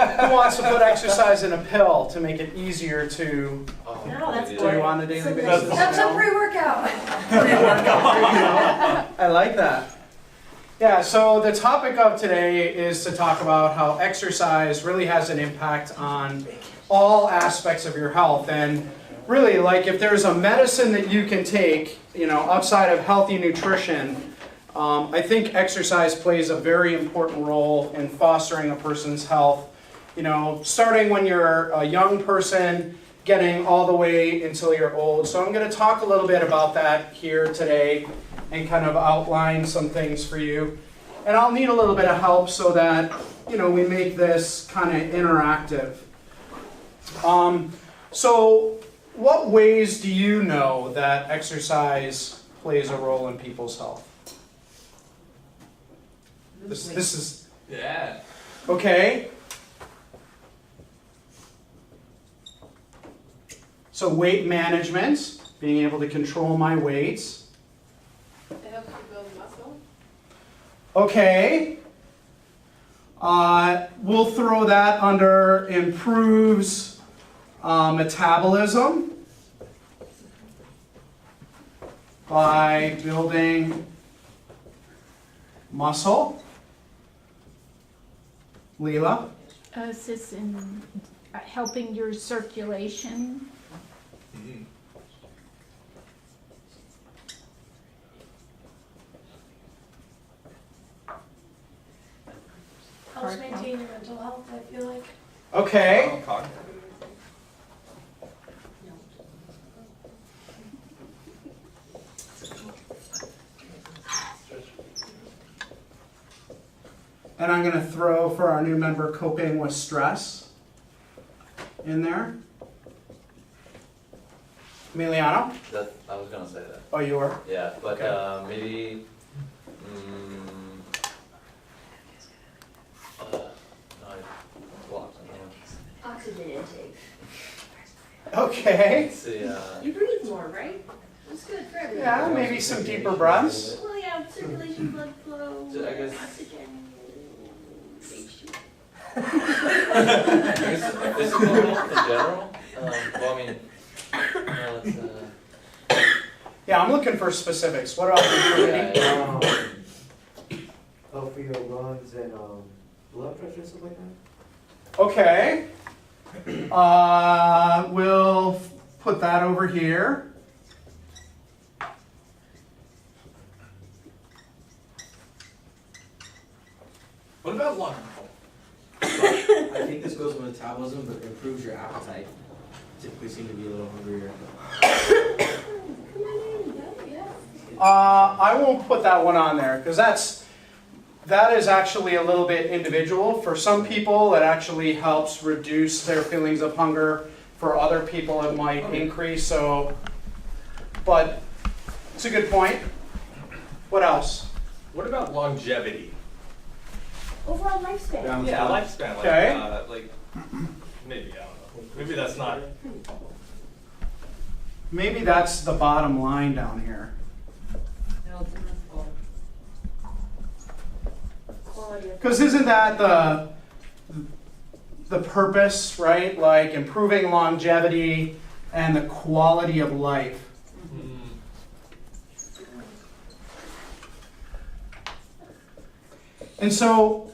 Who wants to put exercise in a pill to make it easier to No, that's do boring. on a daily basis? That's a pre-workout. I like that. Yeah, so the topic of today is to talk about how exercise really has an impact on all aspects of your health. And really, like if there's a medicine that you can take, outside of healthy nutrition, I think exercise plays a very important role in fostering a person's health. Starting when you're a young person, getting all the way until you're old. So I'm going to talk a little bit about that here today and kind of outline some things for you. And I'll need a little bit of help so that, we make this kind of interactive. So what ways do you know that exercise plays a role in people's health? This is... Yeah. Okay. So weight management, being able to control my weights. It helps you build muscle. Okay. We'll throw that under improves metabolism by building muscle. Leela? Assists in helping your circulation. Helps maintain your mental health, I feel like. Okay. And I'm going to throw for our new member coping with stress in there. Emiliano? I was gonna say that. Oh, you were? Yeah, but Okay. maybe. No, I blocked. I don't know. Oxygen intake. Okay. Let's see. You breathe more, right? It's good for everyone. Yeah, maybe some deeper breaths. Well, yeah, circulation, blood flow, So I guess- oxygen, ratio. I guess physical health in general. Well, I mean, let's. Yeah, I'm looking for specifics. What about you, Trinity? Help for your lungs and blood pressure and stuff like that? Okay. We'll put that over here. What about lung? I think this goes with metabolism, but improves your appetite. Typically seem to be a little hungrier. I won't put that one on there because that is actually a little bit individual. For some people, it actually helps reduce their feelings of hunger. For other people, it might increase. So, but it's a good point. What else? What about longevity? Overall lifespan. Yeah, lifespan. Okay. Like maybe, I don't know. Maybe that's not. Maybe that's the bottom line down here. Quality of Because isn't that the purpose, right? Like improving longevity and the quality of life. And so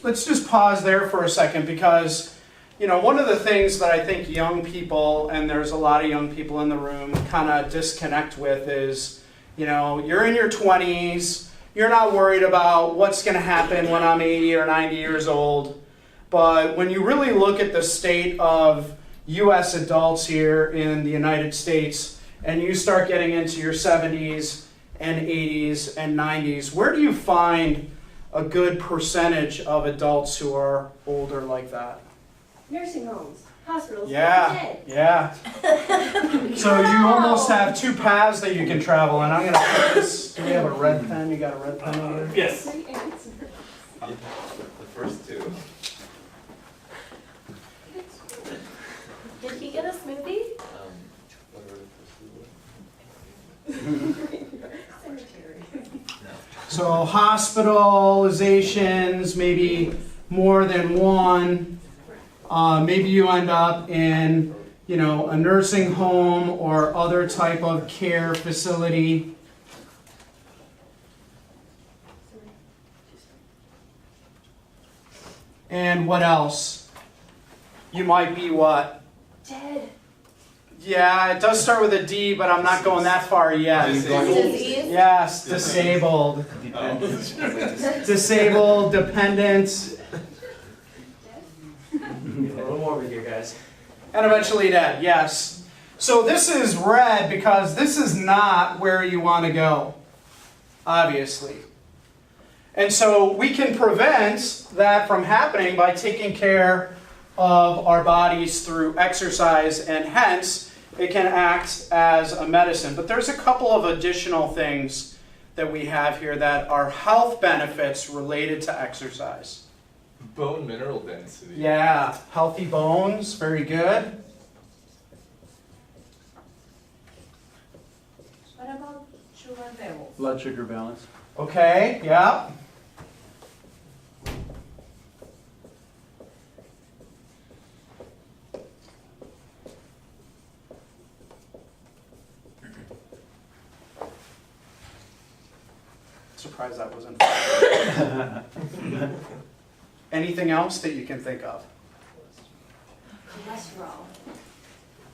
let's just pause there for a second because, one of the things that I think young people, and there's a lot of young people in the room, kind of disconnect with is, you're in your 20s, you're not worried about what's going to happen when I'm 80 or 90 years old. But when you really look at the state of U.S. adults here in the United States, and you start getting into your 70s and 80s and 90s, where do you find a good percentage of adults who are older like that? nursing homes, hospitals, Yeah, yeah. So you almost have two paths that you can travel, and I'm going to put this. Do we have a red pen? You got a red pen over there? Yes. The first two. Did he get a smoothie? Whatever the first two were. Cemetery. So hospitalizations, maybe more than one. Maybe you end up in, a nursing home or other type of care facility. And what else? You might be what? Dead. Yeah, it does start with a D, but I'm not going that far yet. Disease. Yes, disabled. Disabled, dependent, A little more over here, guys. and eventually dead, yes. So this is red because this is not where you want to go, obviously. And so we can prevent that from happening by taking care of our bodies through exercise, and hence it can act as a medicine. But there's a couple of additional things that we have here that are health benefits related to exercise. Bone mineral density. Yeah, healthy bones, very good. What about sugar levels? Blood sugar balance. Okay, yeah. Surprised that wasn't. Anything else that you can think of? Cholesterol.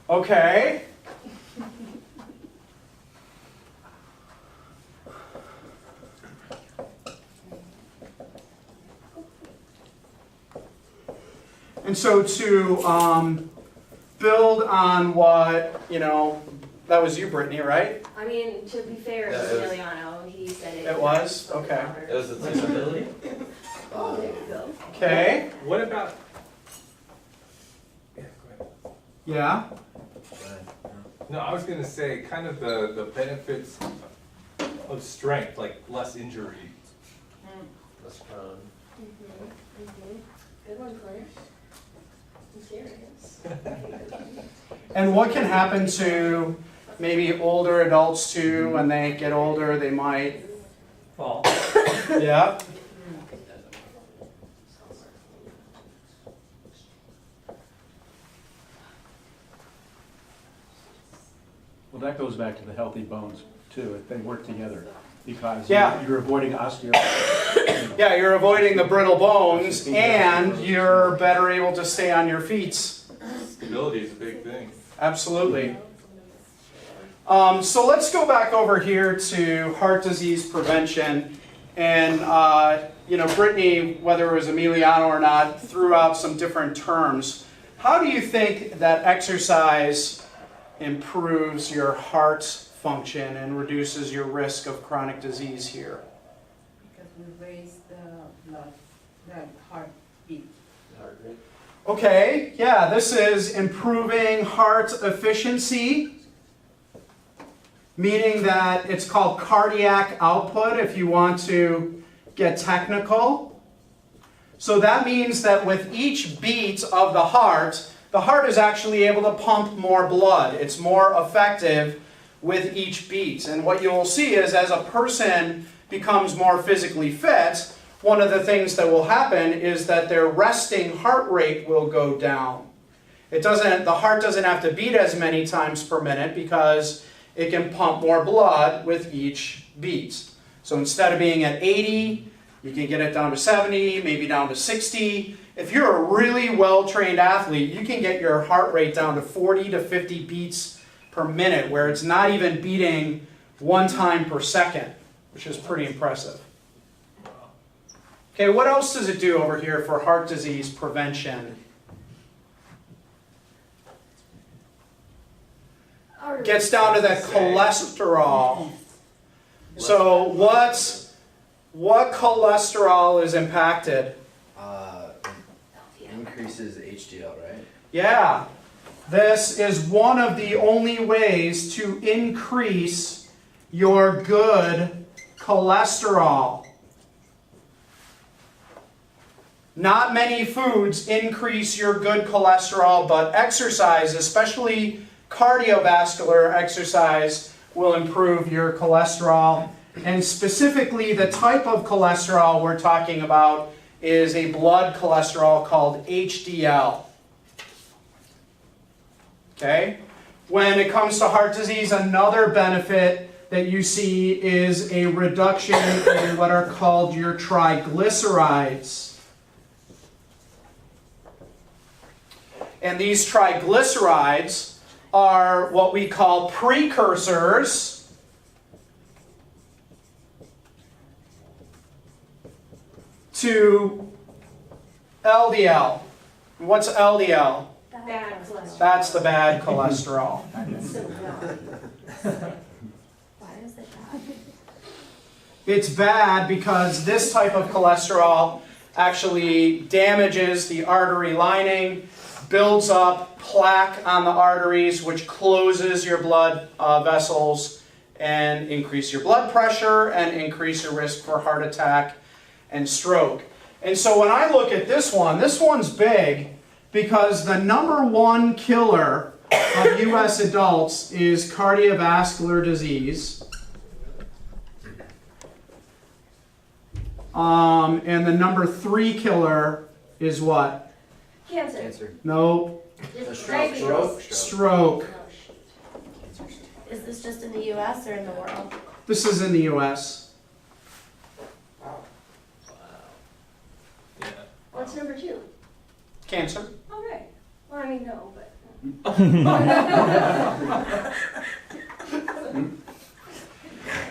Okay. And so to build on what, that was you, Brittany, right? I mean, to be fair, it Yeah, was it was- Emiliano. He said it. It was? Okay. It was the Flexibility? Oh, there you go. Okay, What about? Yeah, go ahead. yeah. No, I was gonna say kind of the benefits of strength, like less injury. Less prone. Good one, Claire. I'm serious. And what can happen to maybe older adults too? When they get older, they might, Fall. yeah. Well, that goes back to the healthy bones too, if they work together, because Yeah. you're avoiding osteo. Yeah, you're avoiding the brittle bones and you're better able to stay on your feet. Stability is a big thing. Absolutely. So let's go back over here to heart disease prevention. And, Brittany, whether it was Emiliano or not, threw out some different terms. How do you think that exercise improves your heart function and reduces your risk of chronic disease here? Because we raise the blood, the heartbeat. Heart rate. Okay, yeah, this is improving heart efficiency, meaning that it's called cardiac output if you want to get technical. So that means that with each beat of the heart is actually able to pump more blood. It's more effective with each beat. And what you'll see is as a person becomes more physically fit, one of the things that will happen is that their resting heart rate will go down. The heart doesn't have to beat as many times per minute because it can pump more blood with each beat. So instead of being at 80, you can get it down to 70, maybe down to 60. If you're a really well-trained athlete, you can get your heart rate down to 40 to 50 beats per minute, where it's not even beating 1 time per second, which is pretty impressive. Okay, what else does it do over here for heart disease prevention? Gets down to that cholesterol. So what cholesterol is impacted? Increases HDL, right? Yeah, this is one of the only ways to increase your good cholesterol. Not many foods increase your good cholesterol, but exercise, especially cardiovascular exercise, will improve your cholesterol. And specifically, the type of cholesterol we're talking about is a blood cholesterol called HDL. Okay? When it comes to heart disease, another benefit that you see is a reduction in what are called your triglycerides. And these triglycerides are what we call precursors to LDL. What's LDL? Bad cholesterol. That's the bad cholesterol. So bad. Why is it bad? It's bad because this type of cholesterol actually damages the artery lining, builds up plaque on the arteries, which closes your blood vessels and increase your blood pressure and increase your risk for heart attack and stroke. And so when I look at this one's big because the number one killer of US adults is cardiovascular disease. And the number 3 killer is what? Cancer. No, stroke. Is this just in the US or in the world? This is in the US. Yeah. What's number 2? Cancer. All right. Well, I mean, no, but.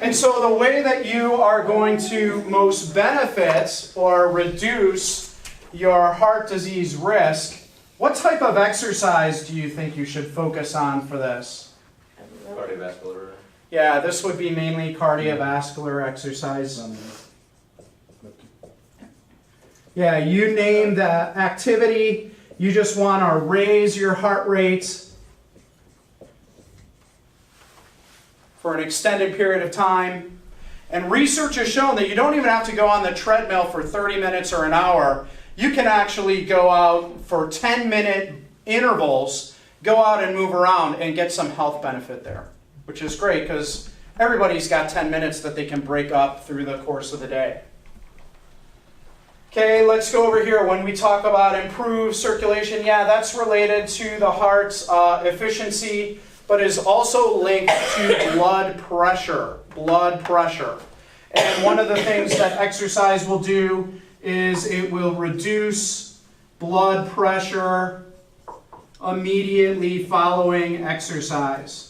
And so the way that you are going to most benefit or reduce your heart disease risk, what type of exercise do you think you should focus on for this? Cardiovascular. Yeah, this would be mainly cardiovascular exercise. Yeah, you name the activity. You just want to raise your heart rate for an extended period of time. And research has shown that you don't even have to go on the treadmill for 30 minutes or an hour. You can actually go out for 10-minute intervals, go out and move around and get some health benefit there, which is great because everybody's got 10 minutes that they can break up through the course of the day. Okay, let's go over here. When we talk about improved circulation, yeah, that's related to the heart's efficiency, but is also linked to blood pressure. Blood pressure. And one of the things that exercise will do is it will reduce blood pressure immediately following exercise.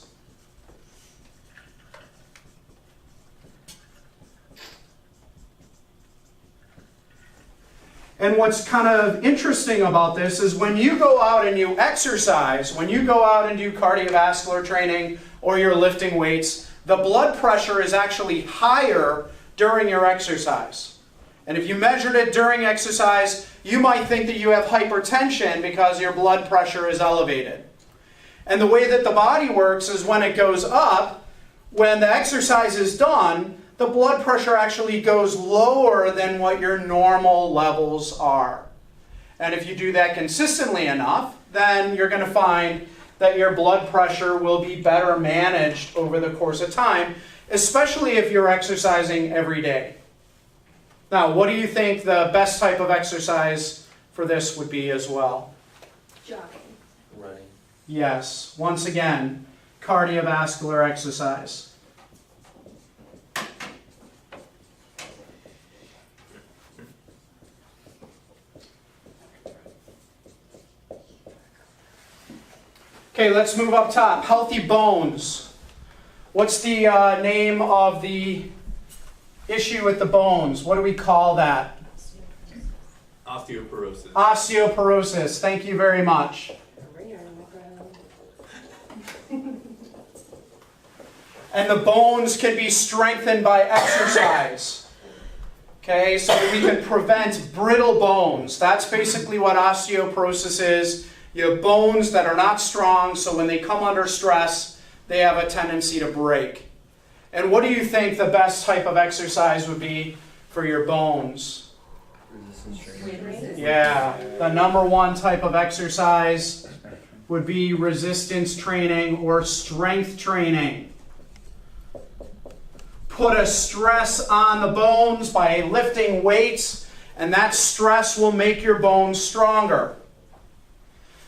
And what's kind of interesting about this is when you go out and you exercise, when you go out and do cardiovascular training or you're lifting weights, the blood pressure is actually higher during your exercise. And if you measured it during exercise, you might think that you have hypertension because your blood pressure is elevated. And the way that the body works is when it goes up, when the exercise is done, the blood pressure actually goes lower than what your normal levels are. And if you do that consistently enough, then you're going to find that your blood pressure will be better managed over the course of time, especially if you're exercising every day. Now, what do you think the best type of exercise for this would be as well? Jogging. Running. Yes, once again, cardiovascular exercise. Okay, let's move up top. Healthy bones. What's the name of the issue with the bones? What do we call that? Osteoporosis. Osteoporosis. Thank you very much. And the bones can be strengthened by exercise. Okay, so we can prevent brittle bones. That's basically what osteoporosis is. You have bones that are not strong, so when they come under stress, they have a tendency to break. And what do you think the best type of exercise would be for your bones? Resistance training. Yeah, the number one type of exercise would be resistance training or strength training. Put a stress on the bones by lifting weights, and that stress will make your bones stronger.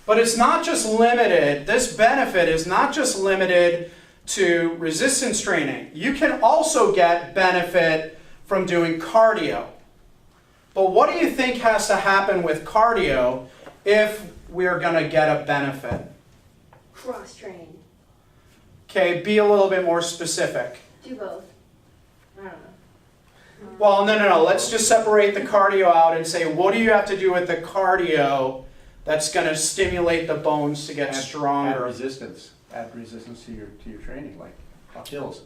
But it's not just limited, this benefit is not just limited to resistance training. You can also get benefit from doing cardio. But what do you think has to happen with cardio if we're going to get a benefit? Cross train. Okay, be a little bit more specific. Do both. I don't know. Well, no. Let's just separate the cardio out and say, what do you have to do with the cardio that's going to stimulate the bones to get Add stronger? resistance to your training, like up hills,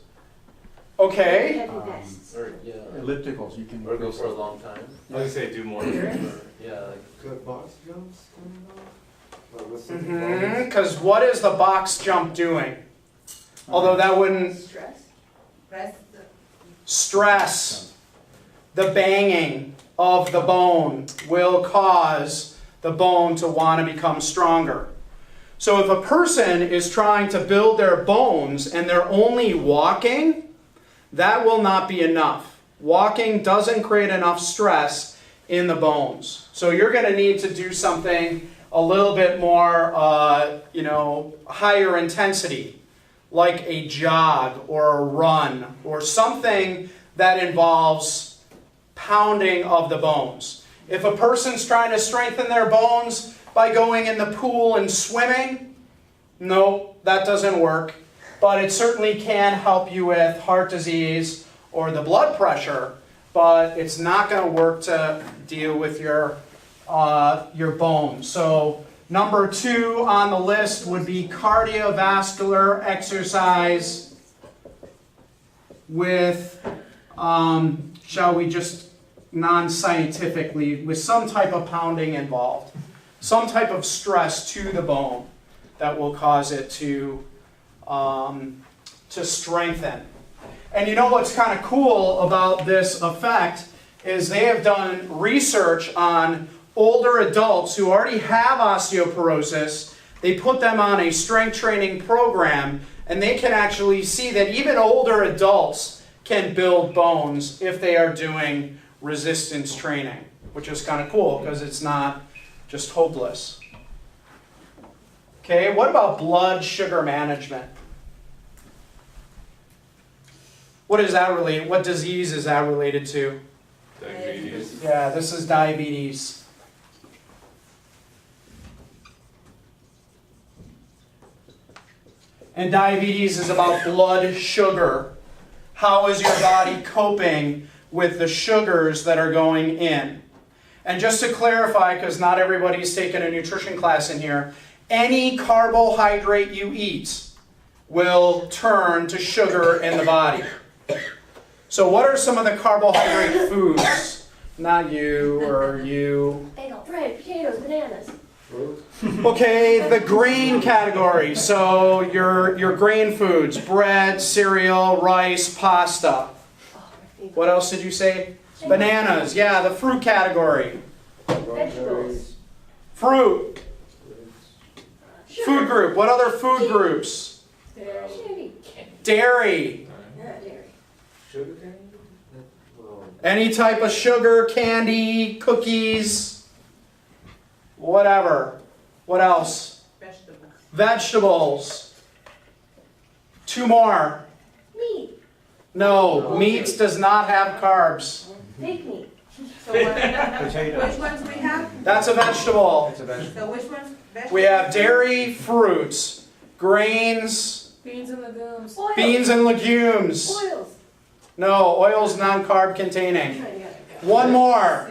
Okay. Heavy vests. Or, yeah, ellipticals, you can. or go for a long time. I was gonna say do more. Or, yeah, like, Good box jumps coming off? Or what's the Because what is the box jump doing? Although that wouldn't Stress. Press the stress, the banging of the bone will cause the bone to want to become stronger. So if a person is trying to build their bones and they're only walking, that will not be enough. Walking doesn't create enough stress in the bones. So you're going to need to do something a little bit more, higher intensity, like a jog or a run or something that involves pounding of the bones. If a person's trying to strengthen their bones by going in the pool and swimming, no, that doesn't work. But it certainly can help you with heart disease or the blood pressure, but it's not going to work to deal with your bones. So number 2 on the list would be cardiovascular exercise with, shall we just non-scientifically, with some type of pounding involved. Some type of stress to the bone that will cause it to strengthen. And you know what's kind of cool about this effect is they have done research on older adults who already have osteoporosis. They put them on a strength training program, and they can actually see that even older adults can build bones if they are doing resistance training, which is kind of cool because it's not just hopeless. Okay, what about blood sugar management? What is that related? What disease is that related to? Diabetes. Yeah, this is diabetes. And diabetes is about blood sugar. How is your body coping with the sugars that are going in? And just to clarify, because not everybody's taken a nutrition class in here, any carbohydrate you eat will turn to sugar in the body. So what are some of the carbohydrate foods? Not you or you. Bagel, bread, potatoes, bananas. Okay, the grain category. So your grain foods, bread, cereal, rice, pasta. What else did you say? Bananas. Yeah, the fruit category. Vegetables. Fruit. Food group. What other food groups? Candy. Dairy. Yeah, dairy. Sugar cane? Well, Any type of sugar, candy, cookies, whatever. What else? vegetables. Vegetables. 2 more. Meat. No, meat does not have carbs. Fake meat. So what, Potatoes. which ones we have? That's a vegetable. That's a vegetable. So which ones? Vegetables? We have dairy, fruits, grains, Beans and legumes. Oils. beans and legumes. Oils. No, oil's non-carb containing. One more.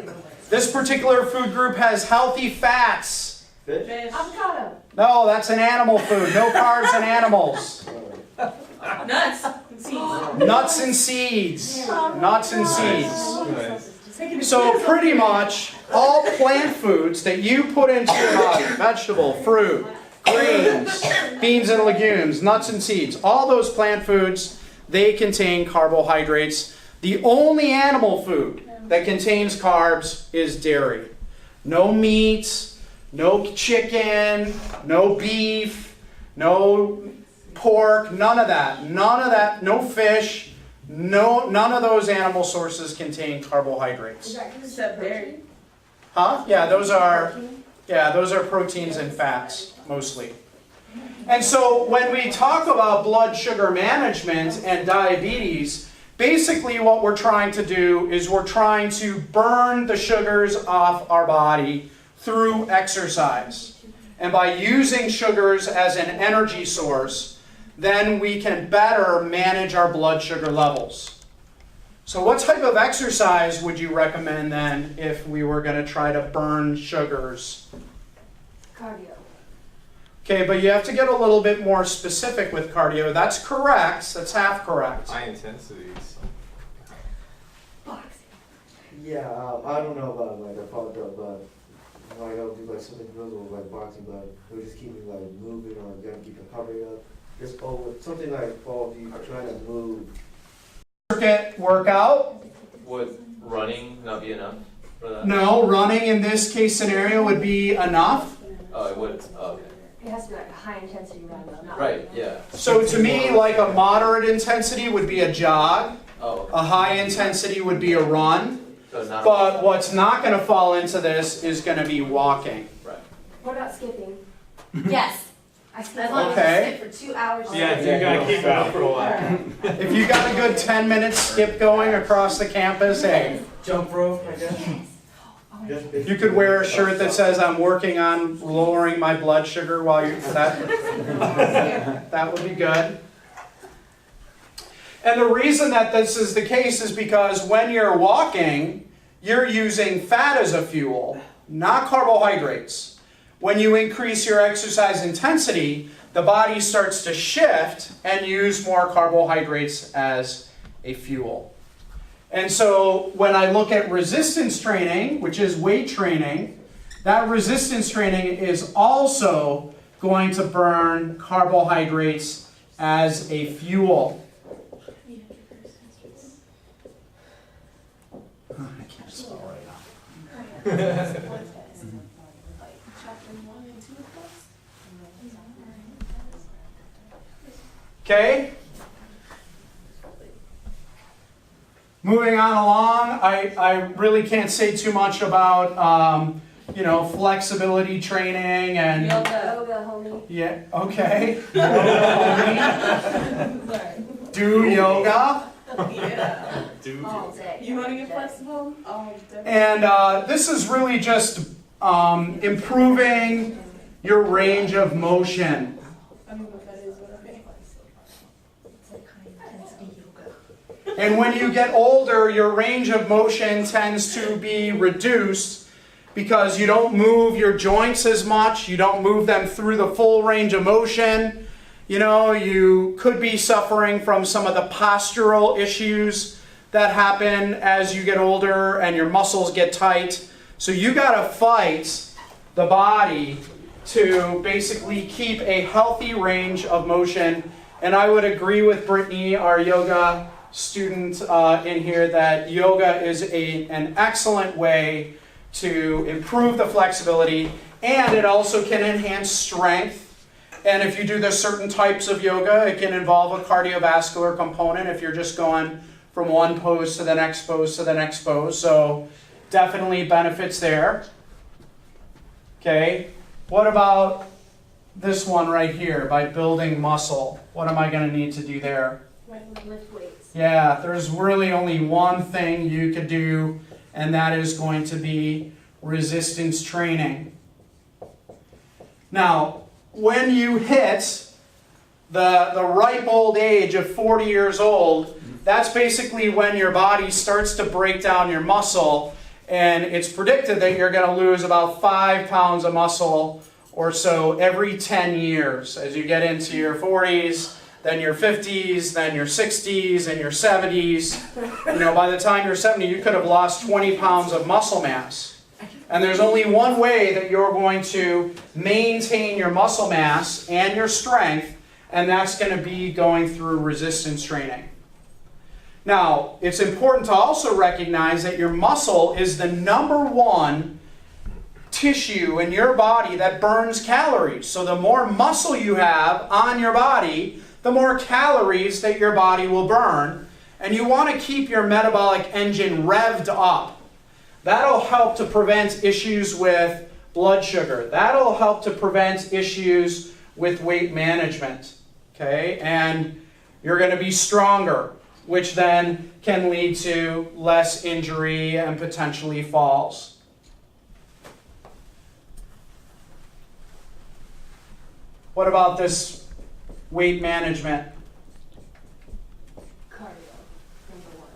This particular food group has healthy fats. fish? Fish. Avocado. No, that's an animal food. No carbs in animals. Nuts and seeds. Nuts and seeds. Nuts and seeds. Nice. So pretty much all plant foods that you put into your body, vegetable, fruit, grains, beans and legumes, nuts and seeds, all those plant foods, they contain carbohydrates. The only animal food that contains carbs is dairy. No meat, no chicken, no beef, no pork, none of that. None of that, no fish. No, none of those animal sources contain carbohydrates. Is that Except dairy. Huh? Yeah, those are Yeah, those are proteins and fats, mostly. And so when we talk about blood sugar management and diabetes, basically what we're trying to do is we're trying to burn the sugars off our body through exercise. And by using sugars as an energy source, then we can better manage our blood sugar levels. So what type of exercise would you recommend then if we were going to try to burn sugars? Cardio. Okay, but you have to get a little bit more specific with cardio. That's correct. That's half correct. High intensities. Boxing. Yeah, I don't know about like a part of, but like I'll do like something real like boxing, but it would just keep me like moving or gotta keep it covering up. Just something like if you trying to move. Circuit workout? Would running not be enough for that? No, running in this case scenario would be enough. Oh, it would, oh, okay. It has to be like a high intensity run though, not. Right, yeah. So to me, like a moderate intensity would be a jog. Oh, A high intensity would be a run. so not. But what's not going to fall into this is going to be walking. Right. What about skipping? Yes. I skip. As long as Okay. you sit for 2 hours. Yeah, you gotta keep it up for a while. If you got a good 10-minute skip going across the campus, hey, Jump rope, I guess. you could wear a shirt that says I'm working on lowering my blood sugar while you're that would be good. And the reason that this is the case is because when you're walking, you're using fat as a fuel, not carbohydrates. When you increase your exercise intensity, the body starts to shift and use more carbohydrates as a fuel. And so when I look at resistance training, which is weight training, that resistance training is also going to burn carbohydrates as a fuel. I can't spell right now. Okay? Moving on along, I really can't say too much about, flexibility training and... Yoga, homie. Yeah, okay. Do yoga. Yeah. All day. You want to get flexible? And this is really just improving your range of motion. I don't know what that is, but okay. And when you get older, your range of motion tends to be reduced because you don't move your joints as much. You don't move them through the full range of motion. You could be suffering from some of the postural issues that happen as you get older and your muscles get tight. So you got to fight the body to basically keep a healthy range of motion. And I would agree with Brittany, our yoga student in here, that yoga is an excellent way to improve the flexibility, and it also can enhance strength. And if you do the certain types of yoga, it can involve a cardiovascular component if you're just going from one pose to the next pose to the next pose. So definitely benefits there. Okay, what about this one right here, by building muscle? What am I going to need to do there? Lift weights. Yeah, there's really only one thing you could do, and that is going to be resistance training. Now, when you hit the ripe old age of 40 years old, that's basically when your body starts to break down your muscle, and it's predicted that you're going to lose about 5 pounds of muscle or so every 10 years as you get into your 40s, then your 50s, then your 60s, and your 70s. By the time you're 70, you could have lost 20 pounds of muscle mass. And there's only one way that you're going to maintain your muscle mass and your strength, and that's going to be going through resistance training. Now, it's important to also recognize that your muscle is the number one tissue in your body that burns calories. So the more muscle you have on your body, the more calories that your body will burn. And you want to keep your metabolic engine revved up. That'll help to prevent issues with blood sugar. That'll help to prevent issues with weight management. Okay, and you're going to be stronger, which then can lead to less injury and potentially falls. What about this weight management? Cardio, number one.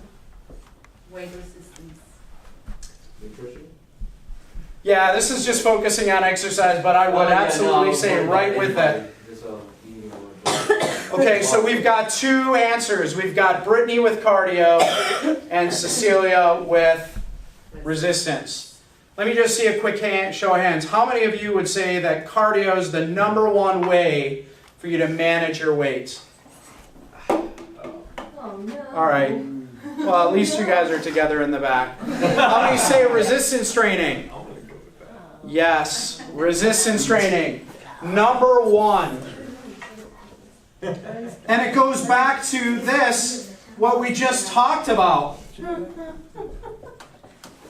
Weight resistance. Nutrition? Yeah, this is just focusing on exercise, but I would absolutely say right with it. Just, eating or- Okay, so we've got two answers. We've got Brittany with cardio and Cecilia with resistance. Let me just see a quick show of hands. How many of you would say that cardio is the number one way for you to manage your weight? Oh, no. All right. Well, at least you guys are together in the back. How many say resistance training? I wanna go with that. Yes, resistance training. Number one. And it goes back to this, what we just talked about. The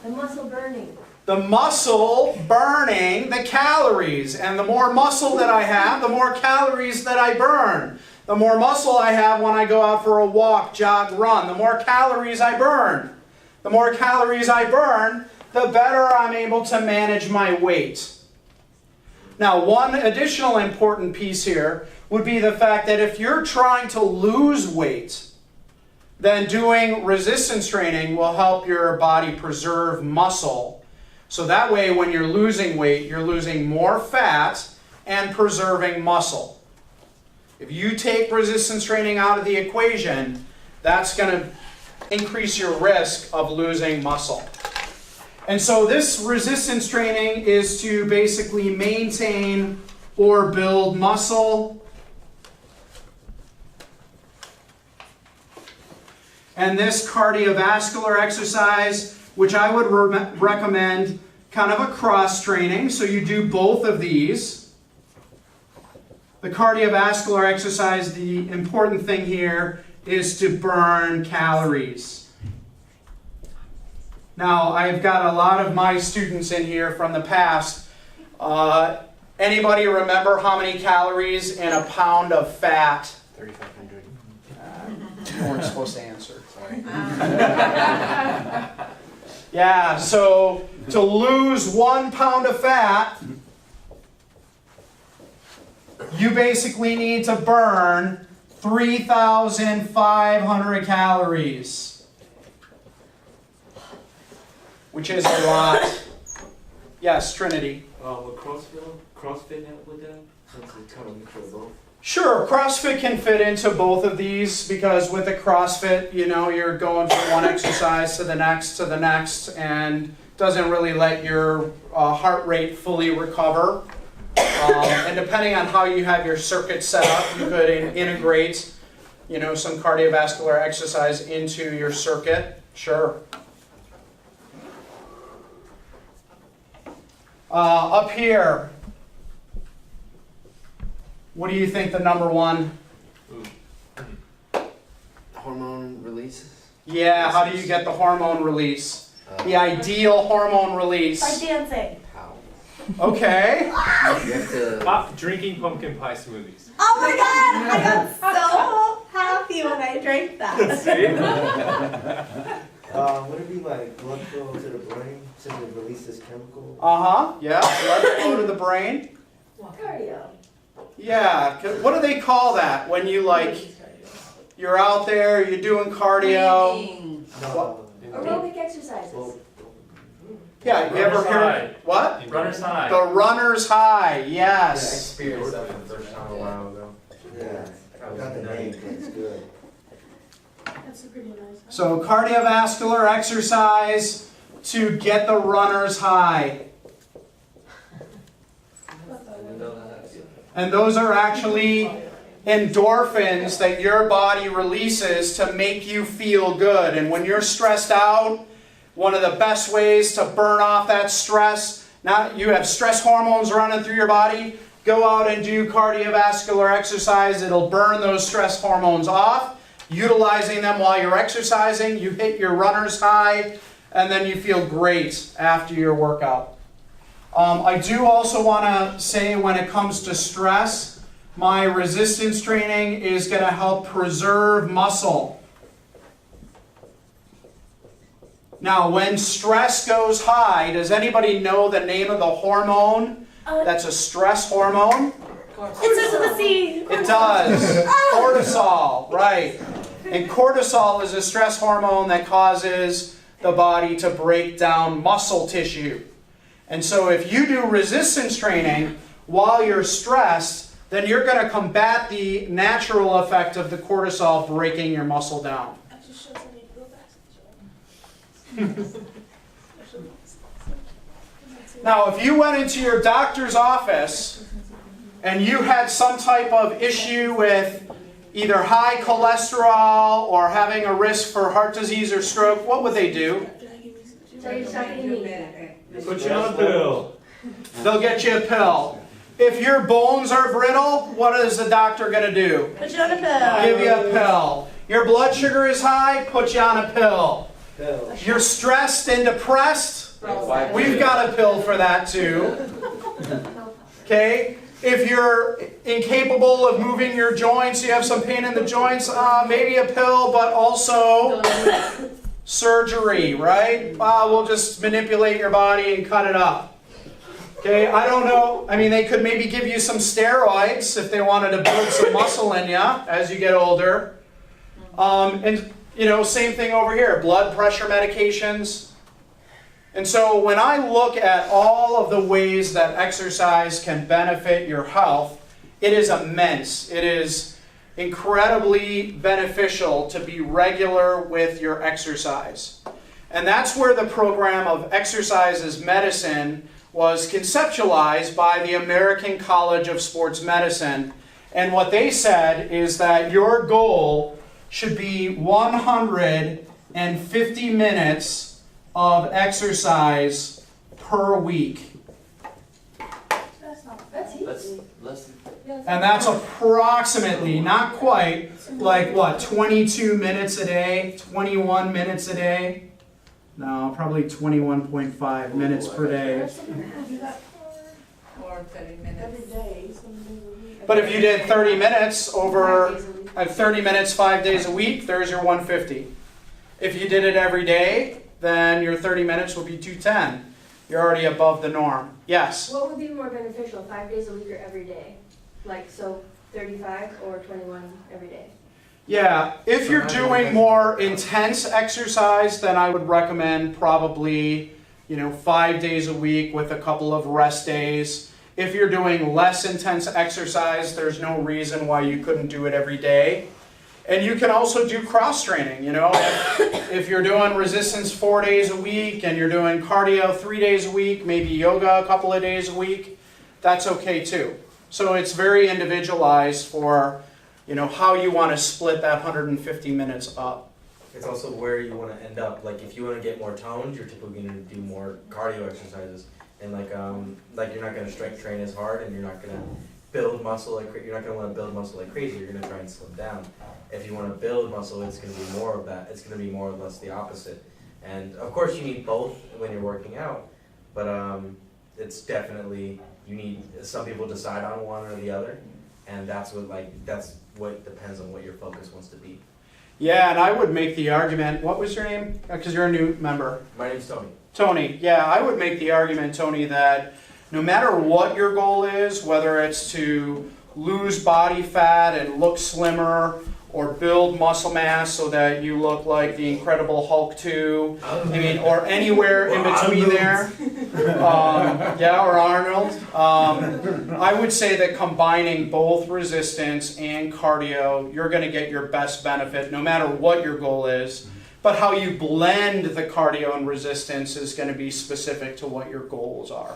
muscle burning. The muscle burning the calories. And the more muscle that I have, the more calories that I burn. The more muscle I have when I go out for a walk, jog, run, the more calories I burn. The more calories I burn, the better I'm able to manage my weight. Now, one additional important piece here would be the fact that if you're trying to lose weight, then doing resistance training will help your body preserve muscle. So that way, when you're losing weight, you're losing more fat and preserving muscle. If you take resistance training out of the equation, that's going to increase your risk of losing muscle. And so this resistance training is to basically maintain or build muscle. And this cardiovascular exercise, which I would recommend kind of a cross training, so you do both of these. The cardiovascular exercise, the important thing here is to burn calories. Now, I've got a lot of my students in here from the past. Anybody remember how many calories in a pound of fat? 3,500. You weren't supposed to answer. Sorry. Yeah, so to lose 1 pound of fat, you basically need to burn 3,500 calories, which is a lot. Yes, Trinity. Would CrossFit help with that? Since it's kind of mixture of both. Sure, CrossFit can fit into both of these because with a CrossFit, you know, you're going from one exercise to the next, and doesn't really let your heart rate fully recover. And depending on how you have your circuit set up, you could integrate, you know, some cardiovascular exercise into your circuit. Sure. Up here, what do you think the number one? Hormone releases? Yeah, how do you get the hormone release? The ideal hormone By release. dancing. How? Okay. You have to. Drinking pumpkin pie smoothies. Oh my god! I got so happy when I drank that. Would it be like blood flow to the brain to release this chemical? Uh-huh. Yeah. Blood flow to the brain. Cardio. Yeah. What do they call that when you you're out there, you're doing cardio? No. Aerobic exercises. Well, Yeah. You ever Runner's hear high. what? Runner's high. The runner's high. I Yes. experienced that for the first time a while ago. yeah, I got the name, but it's good. That's a pretty nice. So cardiovascular exercise to get the runner's high. And those are actually endorphins that your body releases to make you feel good. And when you're stressed out, one of the best ways to burn off that stress, now you have stress hormones running through your body, go out and do cardiovascular exercise. It'll burn those stress hormones off. Utilizing them while you're exercising, you hit your runner's high, and then you feel great after your workout. I do also want to say when it comes to stress, my resistance training is going to help preserve muscle. Now, when stress goes high, does anybody know the name of the hormone that's a stress hormone? It says with a C. It does. Cortisol, right. And cortisol is a stress hormone that causes the body to break down muscle tissue. And so if you do resistance training while you're stressed, then you're going to combat the natural effect of the cortisol breaking your muscle down. I just showed somebody to go back. Now, if you went into your doctor's office and you had some type of issue with either high cholesterol or having a risk for heart disease or stroke, what would they do? So you're talking to me. Put you on a pill. They'll get you a pill. If your bones are brittle, what is the doctor going to do? Put you on a pill. Give you a pill. Your blood sugar is high, put you on a pill. You're stressed and depressed, we've got a pill for that too. Okay? If you're incapable of moving your joints, you have some pain in the joints, maybe a pill, but also surgery, right? We'll just manipulate your body and cut it up. Okay, I don't know. I mean, they could maybe give you some steroids if they wanted to build some muscle in you as you get older. And, you know, same thing over here, blood pressure medications. And so when I look at all of the ways that exercise can benefit your health, it is immense. It is incredibly beneficial to be regular with your exercise. And that's where the program of Exercise is Medicine was conceptualized by the American College of Sports Medicine. And what they said is that your goal should be 150 minutes of exercise per week. That's not That's bad. easy. And that's approximately, not quite, like what, 22 minutes a day, 21 minutes a day? No, probably 21.5 minutes per day. Or 30 minutes. Every day, some days a week. But if you did 30 minutes over 30 minutes 5 days a week, there's your 150. If you did it every day, then your 30 minutes will be 210. You're already above the norm. Yes? What would be more beneficial, 5 days a week or every day? Like, so 35 or 21 every day? Yeah, if you're doing more intense exercise, then I would recommend probably, 5 days a week with a couple of rest days. If you're doing less intense exercise, there's no reason why you couldn't do it every day. And you can also do cross training, if you're doing resistance 4 days a week and you're doing cardio 3 days a week, maybe yoga a couple of days a week, that's okay too. So it's very individualized for, how you want to split that 150 minutes up. It's also where you want to end up. Like if you want to get more toned, you're typically going to do more cardio exercises, and like you're not going to strength train as hard, and you're not going to build muscle you're not going to want to build muscle like crazy. You're going to try and slim down. If you want to build muscle, it's going to be more of that. It's going to be more or less the opposite. And of course, you need both when you're working out, but it's definitely you need. Some people decide on one or the other, and that's what depends on what your focus wants to be. Yeah, and I would make the argument, what was your name? Because you're a new member. My name's Tony. Tony, yeah, I would make the argument, Tony, that no matter what your goal is, whether it's to lose body fat and look slimmer, or build muscle mass so that you look like the Incredible Hulk 2, or anywhere in between there, or Arnold. I would say that combining both resistance and cardio, you're going to get your best benefit no matter what your goal is. But how you blend the cardio and resistance is going to be specific to what your goals are.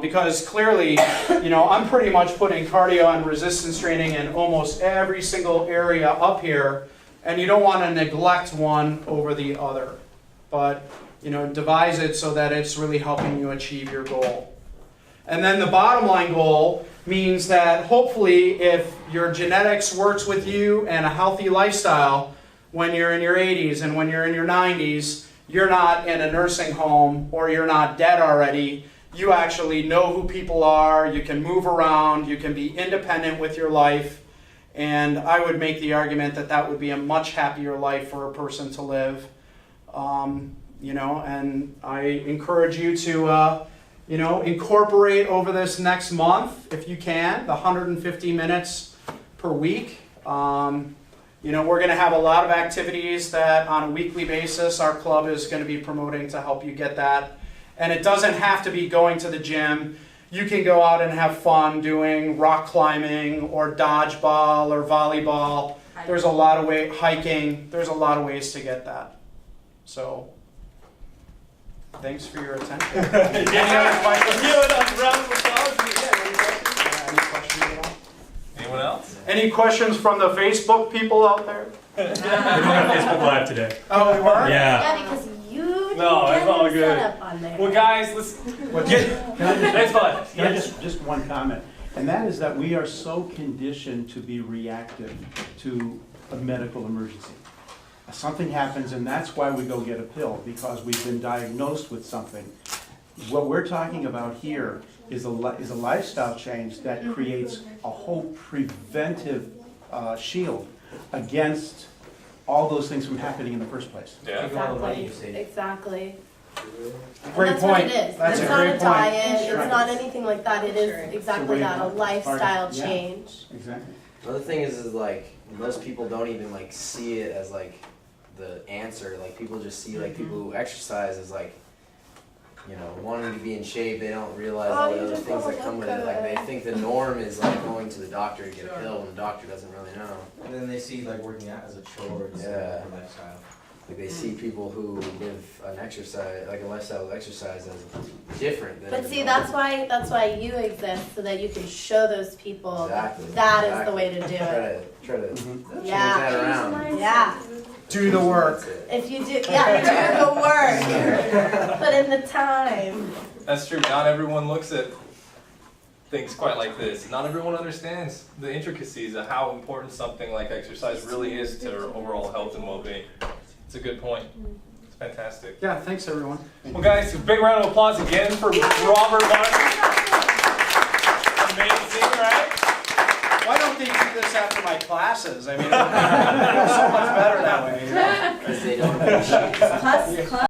Because clearly, I'm pretty much putting cardio and resistance training in almost every single area up here, and you don't want to neglect one over the other. But, devise it so that it's really helping you achieve your goal. And then the bottom line goal means that hopefully if your genetics works with you and a healthy lifestyle, when you're in your 80s and when you're in your 90s, you're not in a nursing home or you're not dead already. you actually know who people are, you can move around, you can be independent with your life, and I would make the argument that that would be a much happier life for a person to live. You know, and I encourage you to, you know, incorporate over this next month, if you can, the 150 minutes per week. You know, we're going to have a lot of activities that on a weekly basis our club is going to be promoting to help you get that. And it doesn't have to be going to the gym. You can go out and have fun doing rock climbing or dodgeball or volleyball. There's a lot of hiking. There's a lot of ways to get that. So, thanks for your attention. Any other questions? Any questions at all? Anyone else? Any questions from the Facebook people out there? We don't have Facebook Live today. Oh, we were? Yeah. Yeah, because you didn't No, get it's all him good. set up on there. Well, guys, let's That's fine. Can I just one comment, and that is that we are so conditioned to be reactive to a medical emergency. Something happens, and that's why we go get a pill, because we've been diagnosed with something. What we're talking about here is a lifestyle change that creates a whole preventive shield against all those things from happening in the first place. Yeah. Exactly. Great And that's point. what it is. That's It's a not great a point. diet, it's Right. not anything like that, it is exactly that, a lifestyle Yeah. change. Exactly. Another thing is like, most people don't even like see it as like the answer. Like people just see like people who exercise as like, you know, wanting to be in shape. They don't realize all the other things that come with it. Like they think the norm is like going to the doctor to get a pill, and the doctor doesn't really know. And then they see like working out as a chore instead Yeah. of a lifestyle. Like they see people who live an exercise, like a lifestyle of exercise, as different than. But see, that's why you exist, so that you can show those people Exactly. that is the way to do it. Try to Mhm. change Yeah. that around. Yeah, Do the work. if you do, yeah, do the work, put in the time. That's true. Not everyone looks at things quite like this. Not everyone understands the intricacies of how important something like exercise really is to our overall health and well-being. It's a good point. It's fantastic. Yeah, thanks everyone. Well, guys, a big round of applause again for Robert Martin. Amazing, right? Why don't they do this after my classes? I mean, it's so much better that way. You know? Because they don't appreciate it. Plus,